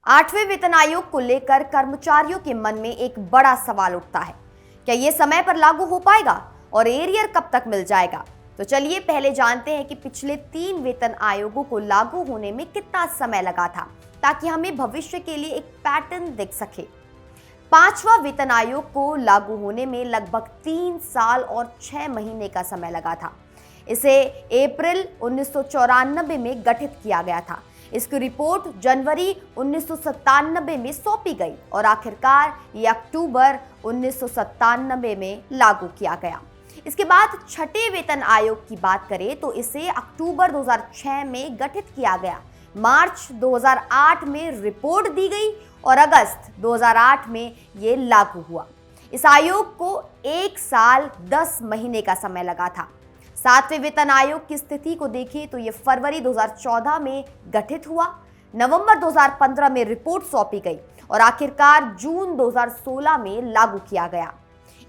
8वें वेतन आयोग को लेकर कर्मचारियों के मन में एक बड़ा सवाल उठता है। क्या ये समय पर लागू हो पाएगा और एरियर कब तक मिल जाएगा? तो चलिए पहले जानते हैं कि पिछले 3 वेतन आयोगों को लागू होने में कितना समय लगा था, ताकि हमें भविष्य के लिए एक पैटर्न दिख सके। 5वां वेतन आयोग को लागू होने में लगभग 3 साल और 6 महीने का समय लगा था। इसे अप्रैल 1994 में गठित किया गया था। इसकी रिपोर्ट जनवरी 1997 में सौंपी गई और आखिरकार ये अक्टूबर 1997 में लागू किया गया। इसके बाद छठे वेतन आयोग की बात करें तो इसे अक्टूबर 2006 में गठित किया गया। मार्च 2008 में रिपोर्ट दी गई और अगस्त 2008 में ये लागू हुआ। इस आयोग को 1 साल 10 महीने का समय लगा था। 7वें वेतन आयोग की स्थिति को देखें तो यह फरवरी 2014 में गठित हुआ, नवंबर 2015 में रिपोर्ट सौंपी गई और आखिरकार जून 2016 में लागू किया गया।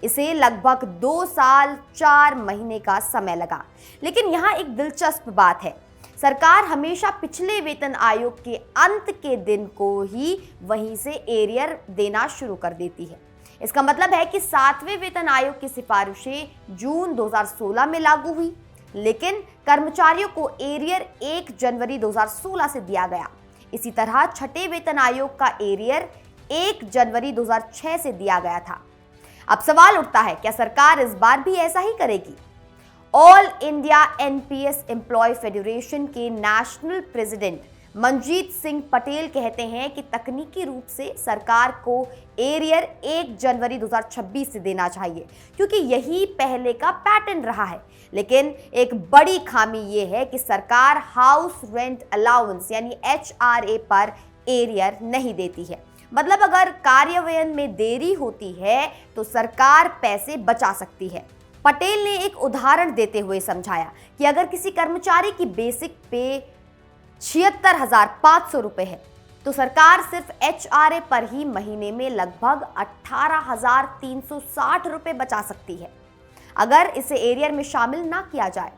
इसे लगभग 2 साल 4 महीने का समय लगा। लेकिन यहाँ एक दिलचस्प बात है, सरकार हमेशा पिछले वेतन आयोग के अंत के दिन को ही वहीं से एरियर देना शुरू कर देती है। इसका मतलब है कि 7वें वेतन आयोग की सिफारिशें जून 2016 में लागू हुई, लेकिन कर्मचारियों को एरियर 1 जनवरी 2016 से दिया गया। इसी तरह छठे वेतन आयोग का एरियर 1 जनवरी 2006 से दिया गया था। अब सवाल उठता है, क्या सरकार इस बार भी ऐसा ही करेगी? All India NPS employ federation के नेशनल प्रेसिडेंट मनजीत सिंह पटेल कहते हैं कि तकनीकी रूप से सरकार को एरियर 1 जनवरी 2026 से देना चाहिए, क्योंकि यही पहले का पैटर्न रहा है। लेकिन एक बड़ी खामी यह है कि सरकार हाउस रेंट अलाउंस यानी HRA पर एरियर नहीं देती है। मतलब अगर कार्यान्वयन में देरी होती है तो सरकार पैसे बचा सकती है। पटेल ने एक उदाहरण देते हुए समझाया कि अगर किसी कर्मचारी की बेसिक पे 76,500 रुपए है तो सरकार सिर्फ HRA पर ही महीने में लगभग 18,360 रुपए बचा सकती है, अगर इसे एरियर में शामिल ना किया जाए।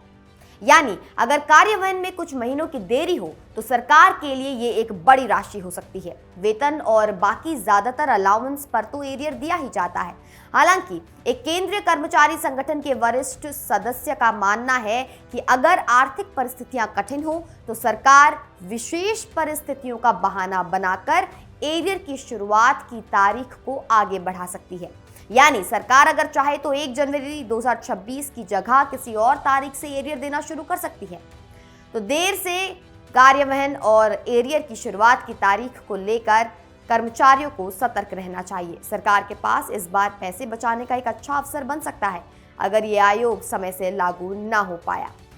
यानी अगर कार्यान्वयन में कुछ महीनों की देरी हो तो सरकार के लिए ये एक बड़ी राशि हो सकती है। वेतन और बाकी ज्यादातर अलाउंस पर तो एरियर दिया ही जाता है। हालांकि एक केंद्रीय कर्मचारी संगठन के वरिष्ठ सदस्य का मानना है कि अगर आर्थिक परिस्थितियां कठिन हो तो सरकार विशेष परिस्थितियों का बहाना बनाकर एरियर की शुरुआत की तारीख को आगे बढ़ा सकती है। यानी सरकार अगर चाहे तो 1 जनवरी 2026 की जगह किसी और तारीख से एरियर देना शुरू कर सकती है। तो देर से कार्यान्वयन और एरियर की शुरुआत की तारीख को लेकर कर्मचारियों को सतर्क रहना चाहिए। सरकार के पास इस बार पैसे बचाने का एक अच्छा अवसर बन सकता है अगर ये आयोग समय से लागू ना हो पाया।